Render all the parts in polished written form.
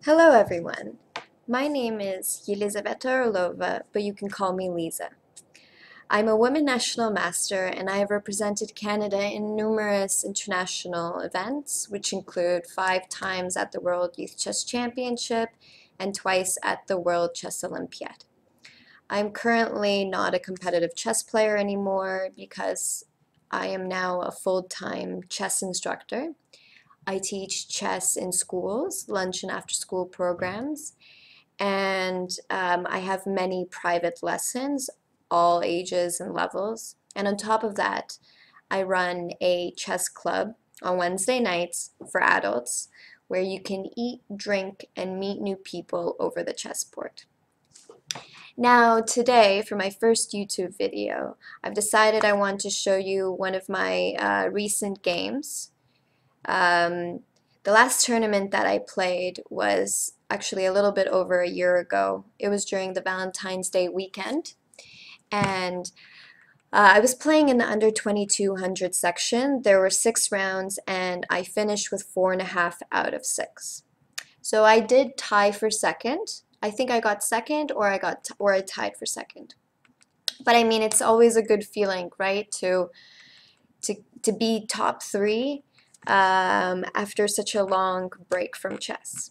Hello everyone. My name is Yelizaveta Orlova, but you can call me Liza. I'm a women national master and I have represented Canada in numerous international events, which include 5 times at the World Youth Chess Championship and twice at the World Chess Olympiad. I'm currently not a competitive chess player anymore because I am now a full-time chess instructor. I teach chess in schools, lunch and after school programs, and I have many private lessons, all ages and levels. And on top of that, I run a chess club on Wednesday nights for adults where you can eat, drink, and meet new people over the chessboard. Now, today, for my first YouTube video, I've decided I want to show you one of my recent games. The last tournament that I played was actually a little bit over a year ago. It was during the Valentine's Day weekend, and I was playing in the under 2200 section. There were 6 rounds, and I finished with 4.5 out of 6. So I did tie for second. I think I got second, or I tied for second. But I mean, it's always a good feeling, right? To be top 3 after such a long break from chess.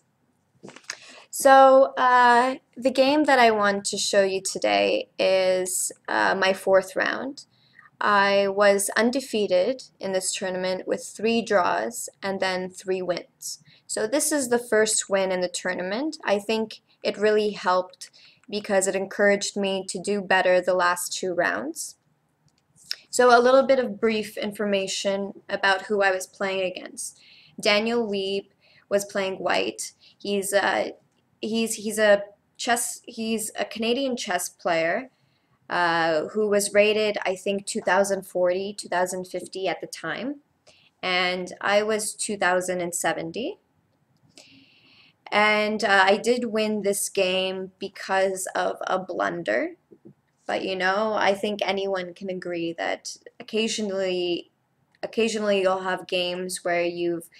So the game that I want to show you today is my 4th round. I was undefeated in this tournament with 3 draws and then 3 wins. So this is the first win in the tournament. I think it really helped because it encouraged me to do better the last 2 rounds. So a little bit of brief information about who I was playing against. Daniel Wiebe was playing white. He's a Canadian chess player who was rated, I think, 2040, 2050 at the time, and I was 2070. And I did win this game because of a blunder. But you know, I think anyone can agree that occasionally you'll have games where you've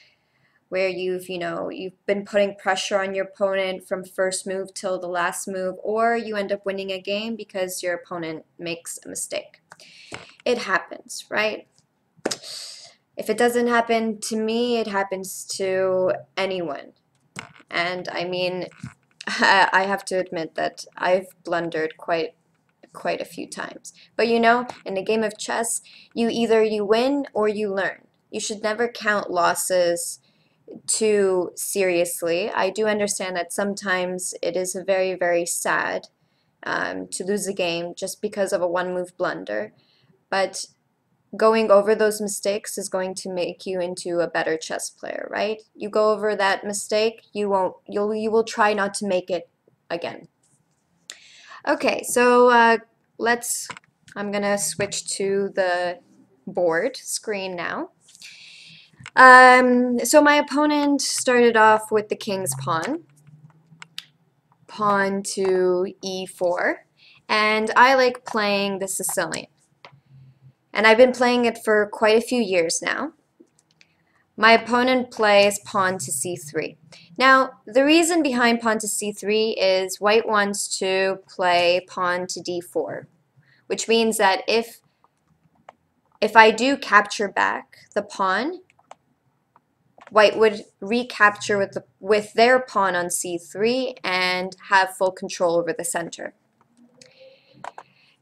been putting pressure on your opponent from first move till the last move, or you end up winning a game because your opponent makes a mistake. It happens, right? If it doesn't happen to me, it happens to anyone. And I mean, I have to admit that I've blundered quite a few times. But you know, in a game of chess, either you win or you learn. You should never count losses too seriously. I do understand that sometimes it is very, very sad to lose a game just because of a one-move blunder, but going over those mistakes is going to make you into a better chess player, right? You go over that mistake, you will try not to make it again. Okay, so I'm gonna switch to the board screen now. So my opponent started off with the king's pawn to e4, and I like playing the Sicilian. And I've been playing it for quite a few years now. My opponent plays pawn to c3. Now, the reason behind pawn to c3 is white wants to play pawn to d4, which means that if I do capture back the pawn, white would recapture with their pawn on c3 and have full control over the center.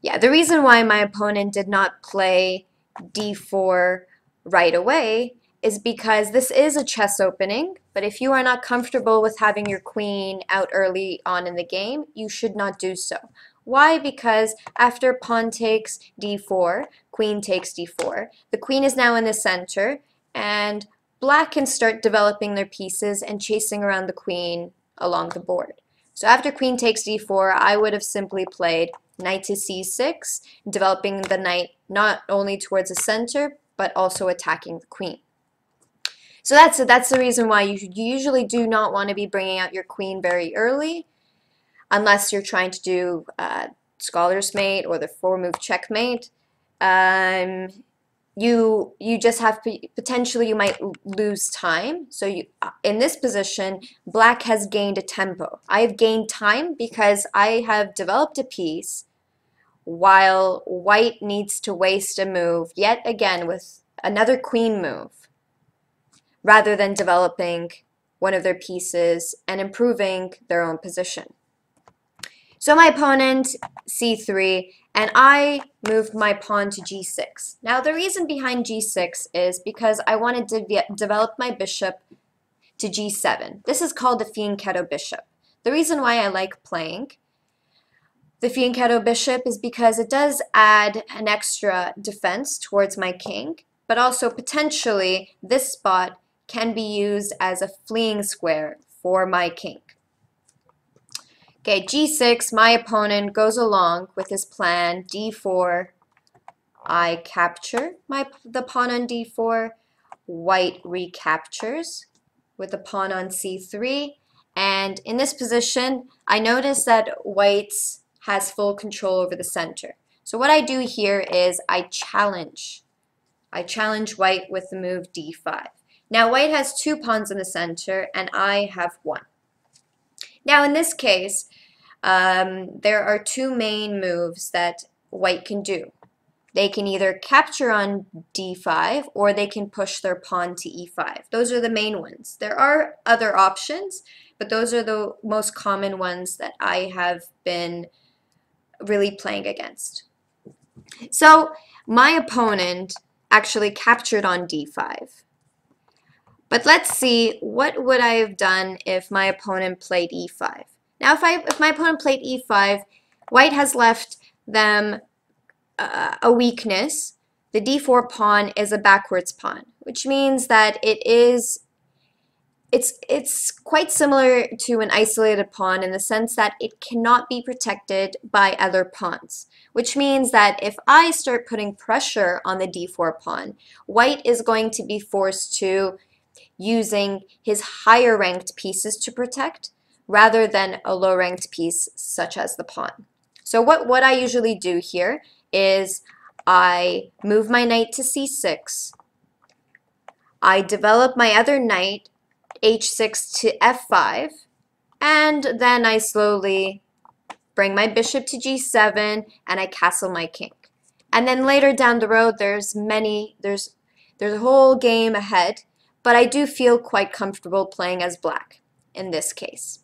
Yeah, the reason why my opponent did not play d4 right away is because this is a chess opening, but if you are not comfortable with having your queen out early on in the game, you should not do so. Why? Because after pawn takes d4, queen takes d4, the queen is now in the center, and black can start developing their pieces and chasing around the queen along the board. So after queen takes d4, I would have simply played knight to c6, developing the knight not only towards the center, but also attacking the queen. So that's the reason why you usually do not want to be bringing out your queen very early, unless you're trying to do Scholar's Mate or the 4-move checkmate. you just have potentially you might lose time. So in this position, black has gained a tempo. I have gained time because I have developed a piece while white needs to waste a move yet again with another queen move rather than developing one of their pieces and improving their own position. So my opponent, c3, and I moved my pawn to g6. Now the reason behind g6 is because I wanted to develop my bishop to g7. This is called the fianchetto bishop. The reason why I like playing the fianchetto bishop is because it does add an extra defense towards my king, but also potentially this spot can be used as a fleeing square for my king. Okay, g6, my opponent goes along with his plan, d4, I capture the pawn on d4, white recaptures with the pawn on c3, and in this position, I notice that white has full control over the center. So what I do here is I challenge white with the move d5. Now white has 2 pawns in the center, and I have 1. Now in this case, there are 2 main moves that white can do. They can either capture on d5 or they can push their pawn to e5. Those are the main ones. There are other options, but those are the most common ones that I have been really playing against. So my opponent actually captured on d5. But let's see, what would I have done if my opponent played e5? Now, if my opponent played e5, white has left them a weakness. The d4 pawn is a backwards pawn, which means that it's quite similar to an isolated pawn in the sense that it cannot be protected by other pawns, which means that if I start putting pressure on the d4 pawn, white is going to be forced to using his higher ranked pieces to protect rather than a low ranked piece such as the pawn. So what I usually do here is I move my knight to c6, I develop my other knight h6 to f5, and then I slowly bring my bishop to g7 and I castle my king. And then later down the road there's a whole game ahead, but I do feel quite comfortable playing as black in this case.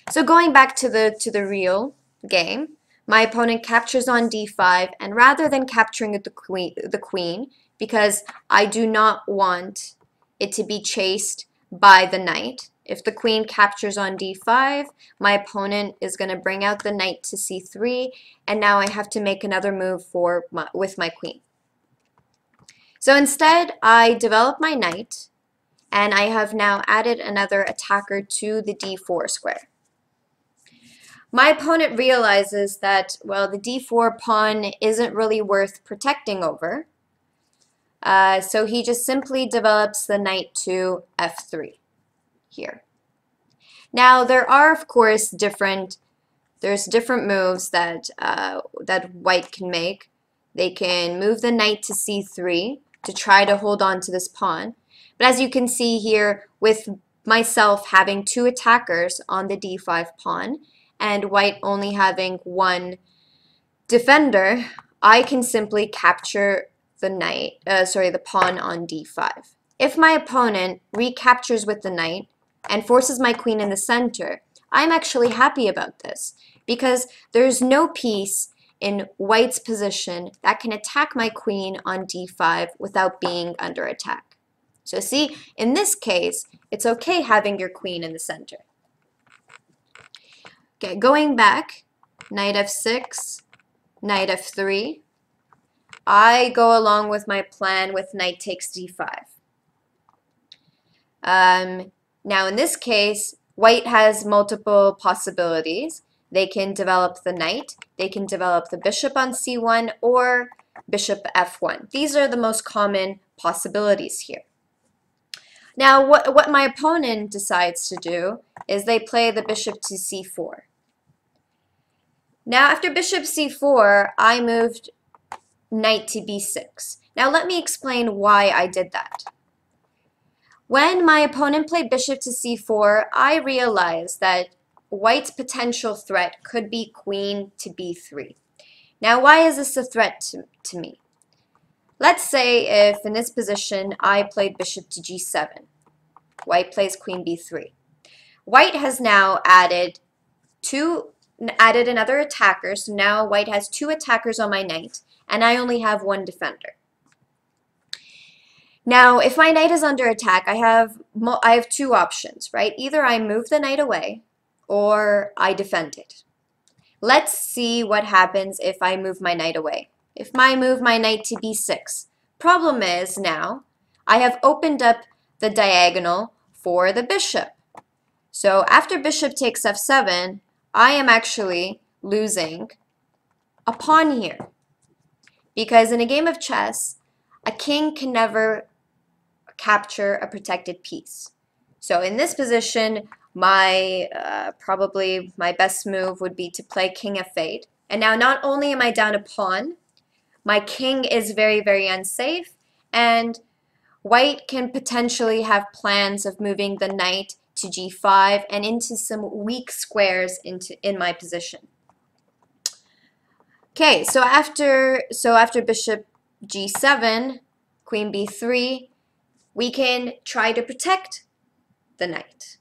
So going back to the real game, my opponent captures on d5, and rather than capturing the queen, because I do not want it to be chased by the knight, if the queen captures on d5, my opponent is going to bring out the knight to c3, and now I have to make another move with my queen. So instead, I develop my knight, and I have now added another attacker to the d4 square. My opponent realizes that, well, the d4 pawn isn't really worth protecting over, so he just simply develops the knight to f3 here. Now, there are, of course, different moves that that white can make. They can move the knight to c3 to try to hold on to this pawn. But as you can see here, with myself having 2 attackers on the d5 pawn, and white only having 1 defender, I can simply capture the pawn on d5. If my opponent recaptures with the knight and forces my queen in the center, I'm actually happy about this because there's no piece in white's position that can attack my queen on d5 without being under attack. So see, in this case, it's okay having your queen in the center. Okay, going back, knight f6, knight f3. I go along with my plan with knight takes d5. Now in this case, white has multiple possibilities. They can develop the knight, they can develop the bishop on c1, or bishop f1. These are the most common possibilities here. Now what my opponent decides to do is they play the bishop to c4. Now after bishop c4, I moved knight to b6. Now let me explain why I did that. When my opponent played bishop to c4, I realized that white's potential threat could be queen to b3. Now, why is this a threat to me? Let's say if in this position I played bishop to g7, white plays queen b3. White has now added another attacker, so now white has 2 attackers on my knight, and I only have 1 defender. Now, if my knight is under attack, I have 2 options, right? Either I move the knight away, or I defend it. Let's see what happens if I move my knight away. If I move my knight to b6, problem is now I have opened up the diagonal for the bishop. So after bishop takes f7, I am actually losing a pawn here. Because in a game of chess, a king can never capture a protected piece. So in this position, probably my best move would be to play king f8. And now not only am I down a pawn, my king is very, very unsafe, and white can potentially have plans of moving the knight to g5 and into some weak squares in my position. Okay, so after bishop g7, queen b3, we can try to protect the knight.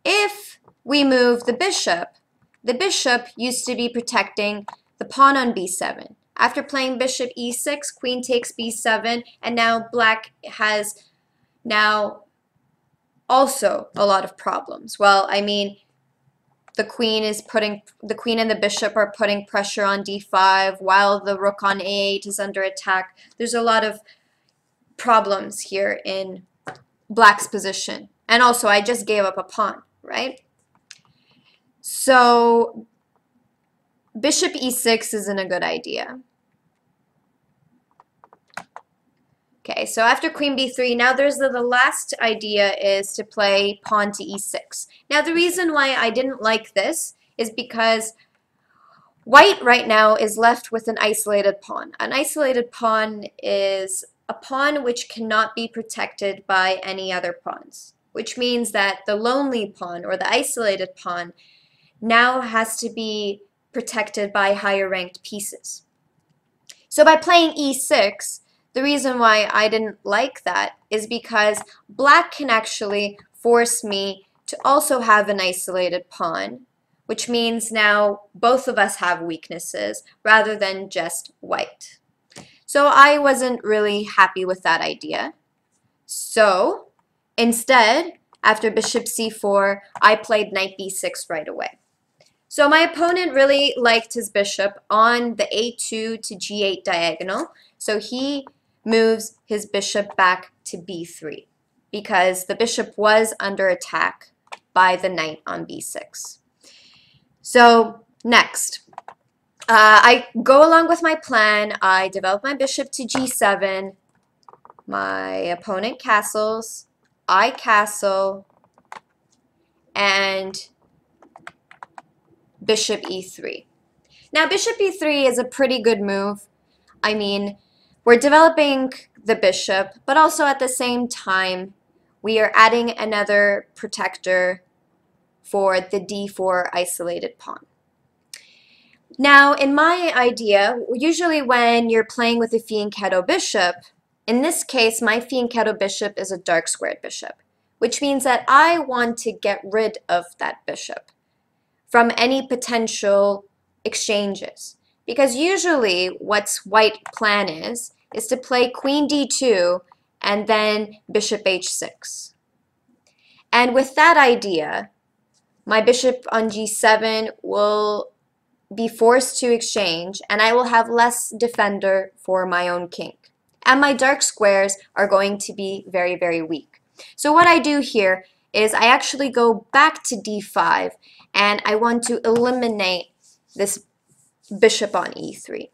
If we move the bishop used to be protecting the pawn on b7. After playing bishop e6, queen takes b7, and now black has now also a lot of problems. Well, I mean, the queen and the bishop are putting pressure on d5 while the rook on a8 is under attack. There's a lot of problems here in black's position. And also, I just gave up a pawn, right? So bishop e6 isn't a good idea. Okay, so after queen b3, now there's the last idea is to play pawn to e6. Now the reason why I didn't like this is because white right now is left with an isolated pawn. An isolated pawn is a pawn which cannot be protected by any other pawns, which means that the lonely pawn or the isolated pawn now has to be protected by higher ranked pieces. So by playing e6, the reason why I didn't like that is because black can actually force me to also have an isolated pawn, which means now both of us have weaknesses rather than just white. So I wasn't really happy with that idea. So instead, after bishop c4, I played knight b6 right away. So my opponent really liked his bishop on the a2 to g8 diagonal. So he moves his bishop back to b3 because the bishop was under attack by the knight on b6. So next, I go along with my plan. I develop my bishop to g7. My opponent castles. I castle. And bishop e3. Now, bishop e3 is a pretty good move. I mean, we're developing the bishop, but also at the same time, we are adding another protector for the d4 isolated pawn. Now, in my idea, usually when you're playing with a fianchetto bishop, in this case, my fianchetto bishop is a dark squared bishop, which means that I want to get rid of that bishop from any potential exchanges. Because usually what's white plan is to play queen d2 and then bishop h6. And with that idea, my bishop on g7 will be forced to exchange, and I will have less defender for my own king. And my dark squares are going to be very, very weak. So what I do here is I actually go back to d5, and I want to eliminate this bishop on e3.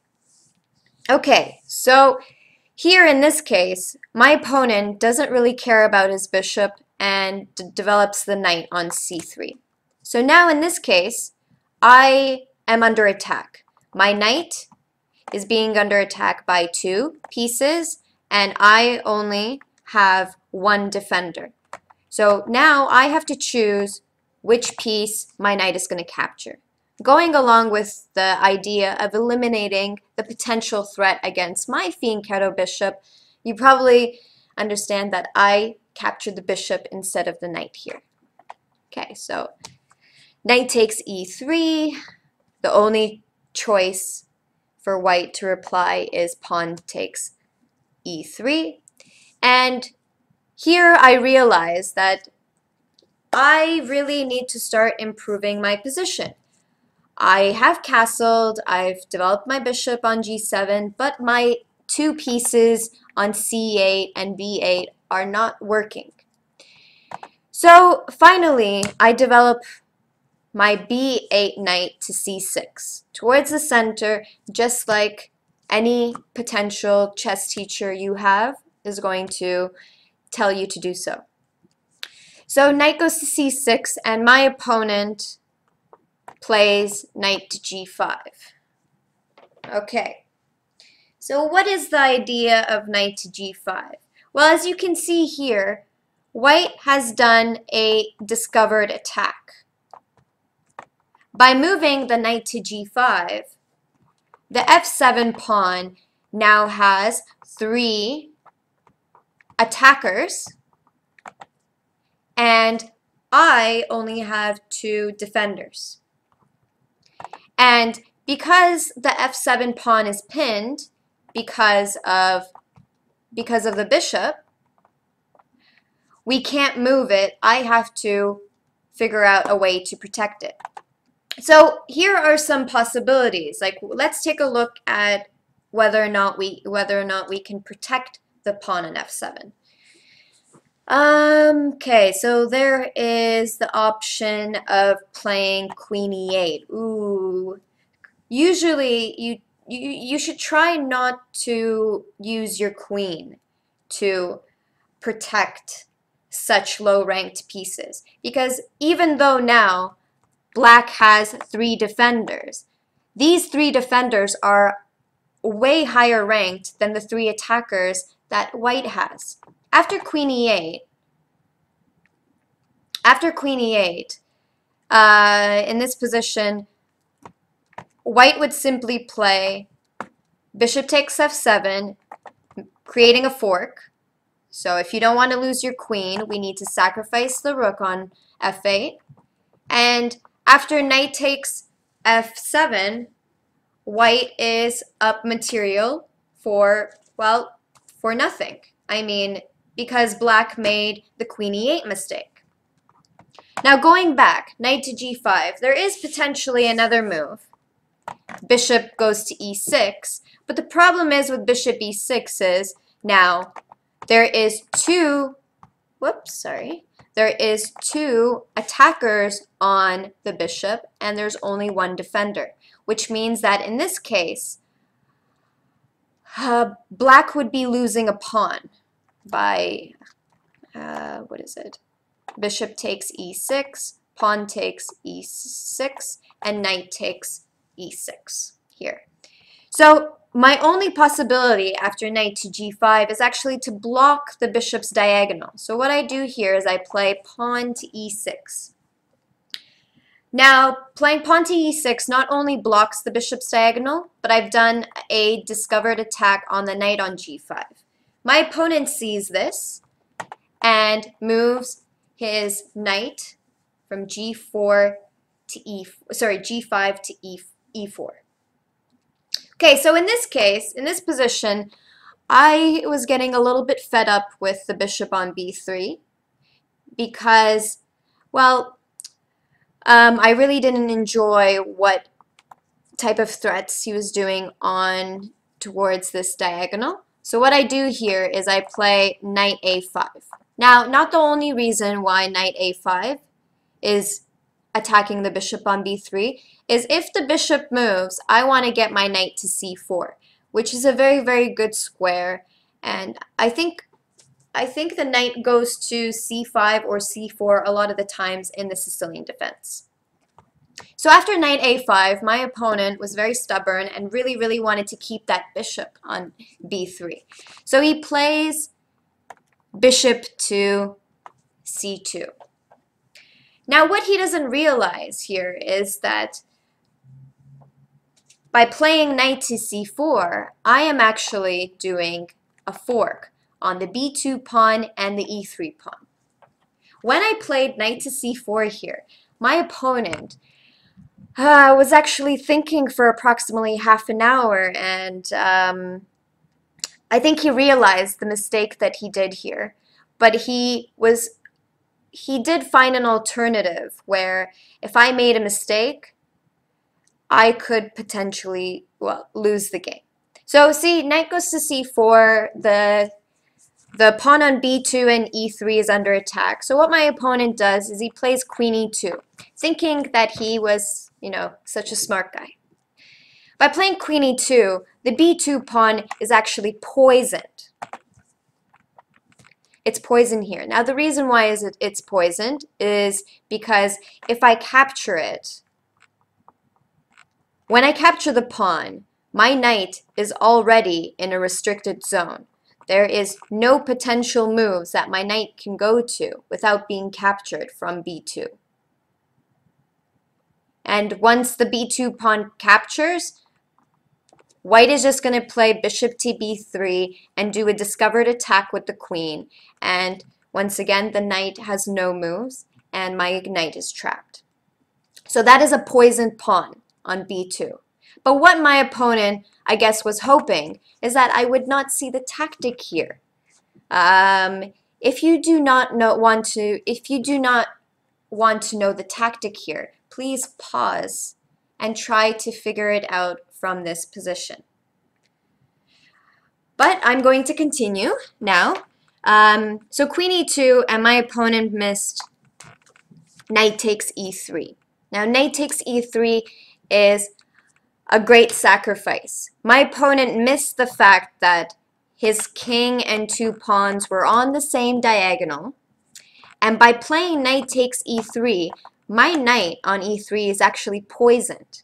Okay, so here in this case, my opponent doesn't really care about his bishop and develops the knight on c3. So now in this case, I am under attack. My knight is being under attack by 2 pieces, and I only have 1 defender. So now I have to choose which piece my knight is going to capture. Going along with the idea of eliminating the potential threat against my fianchetto bishop, you probably understand that I captured the bishop instead of the knight here. Okay, so knight takes e3. The only choice for white to reply is pawn takes e3. And here I realize that I really need to start improving my position. I have castled, I've developed my bishop on g7, but my 2 pieces on c8 and b8 are not working. So finally, I develop my b8 knight to c6 towards the center, just like any potential chess teacher you have is going to tell you to do so. So knight goes to c6, and my opponent plays knight to g5. Okay, so what is the idea of knight to g5? Well, as you can see here, white has done a discovered attack. By moving the knight to g5, the f7 pawn now has 3 attackers, and I only have 2 defenders. And because the f7 pawn is pinned because of the bishop, we can't move it. I have to figure out a way to protect it. So here are some possibilities. Like, let's take a look at whether or not we can protect the pawn on f7. Okay, so there is the option of playing queen e8. Ooh. Usually you should try not to use your queen to protect such low-ranked pieces, because even though now black has 3 defenders, these 3 defenders are way higher ranked than the 3 attackers that white has. After queen e8, in this position, white would simply play bishop takes f7, creating a fork. So if you don't want to lose your queen, we need to sacrifice the rook on f8. And after knight takes f7, white is up material for, well, for nothing. I mean, because black made the queen e8 mistake. Now going back, knight to g5, there is potentially another move. Bishop goes to e6, but the problem is with bishop e6 is now there is 2 attackers on the bishop, and there's only 1 defender, which means that in this case, black would be losing a pawn by, bishop takes e6, pawn takes e6, and knight takes e6 here. So my only possibility after knight to g5 is actually to block the bishop's diagonal. So what I do here is I play pawn to e6. Now, playing pawn to e6 not only blocks the bishop's diagonal, but I've done a discovered attack on the knight on g5. My opponent sees this and moves his knight from g5 to e4. Okay, so in this case, in this position, I was getting a little bit fed up with the bishop on b3 because, well, I really didn't enjoy what type of threats he was doing on towards this diagonal. So what I do here is I play knight a5. Now, not the only reason why knight a5 is attacking the bishop on b3 is if the bishop moves, I want to get my knight to c4, which is a very, very good square. And I think the knight goes to c5 or c4 a lot of the times in the Sicilian defense. So after knight a5, my opponent was very stubborn and really wanted to keep that bishop on b3. So he plays bishop to c2. Now what he doesn't realize here is that by playing knight to c4, I am actually doing a fork on the b2 pawn and the e3 pawn. When I played knight to c4 here, my opponent was actually thinking for approximately half an hour, and I think he realized the mistake that he did here. But he did find an alternative where if I made a mistake, I could potentially, well, lose the game. So see, knight goes to c4, the pawn on b2 and e3 is under attack. So what my opponent does is he plays queen e2, thinking that he was, you know, such a smart guy. By playing queen e2, the b2 pawn is actually poisoned. It's poisoned here. Now the reason why it's poisoned is because if I capture it, when I capture the pawn, my knight is already in a restricted zone. There is no potential moves that my knight can go to without being captured from b2. And once the b2 pawn captures, white is just going to play bishop to b3 and do a discovered attack with the queen. And once again, the knight has no moves and my knight is trapped. So that is a poisoned pawn on b2. But what my opponent, I guess, was hoping is that I would not see the tactic here. If you do not want to know the tactic here, please pause and try to figure it out from this position. But I'm going to continue now. So queen e2, and my opponent missed knight takes e3. Now knight takes e3 is a great sacrifice. My opponent missed the fact that his king and two pawns were on the same diagonal, and by playing knight takes e3, my knight on e3 is actually poisoned.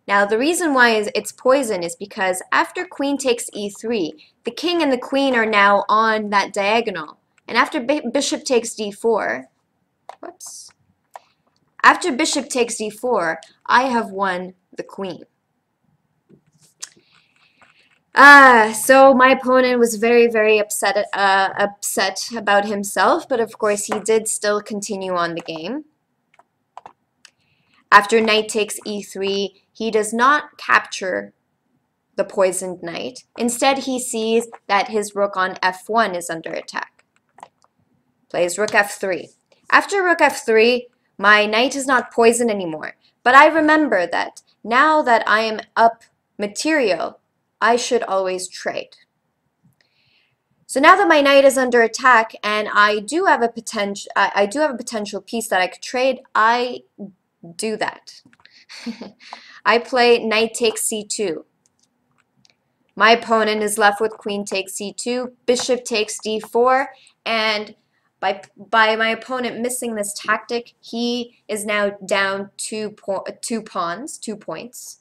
Now the reason why it's poisoned is because after queen takes e3, the king and the queen are now on that diagonal, and after bishop takes d4, after bishop takes d4, I have won the queen. So my opponent was very upset about himself, but of course he did still continue on the game. After knight takes e3, he does not capture the poisoned knight. Instead, he sees that his rook on f1 is under attack. Plays rook f3. After rook f3, my knight is not poisoned anymore. But I remember that now that I am up material, I should always trade. So now that my knight is under attack and I do have a potential piece that I could trade, I do that. I play knight takes c2. My opponent is left with queen takes c2, bishop takes d4, and by my opponent missing this tactic, he is now down two points.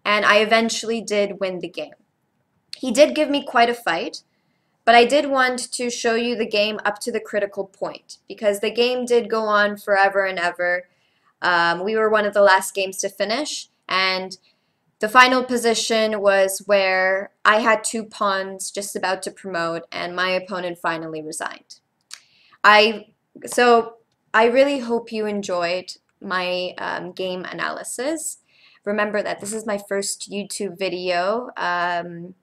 And I eventually did win the game. He did give me quite a fight, but I did want to show you the game up to the critical point because the game did go on forever and ever. We were one of the last games to finish, and the final position was where I had two pawns just about to promote, and my opponent finally resigned. So I really hope you enjoyed my game analysis. Remember that this is my first YouTube video, and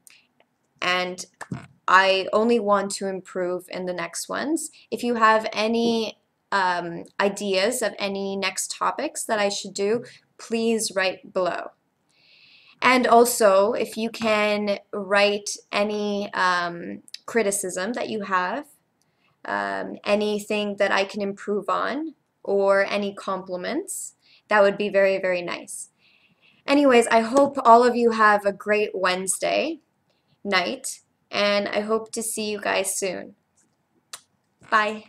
I only want to improve in the next ones. If you have any ideas of any next topics that I should do, please write below. And also, if you can write any criticism that you have, anything that I can improve on, or any compliments, that would be very nice. Anyways, I hope all of you have a great Wednesday night, and I hope to see you guys soon. Bye.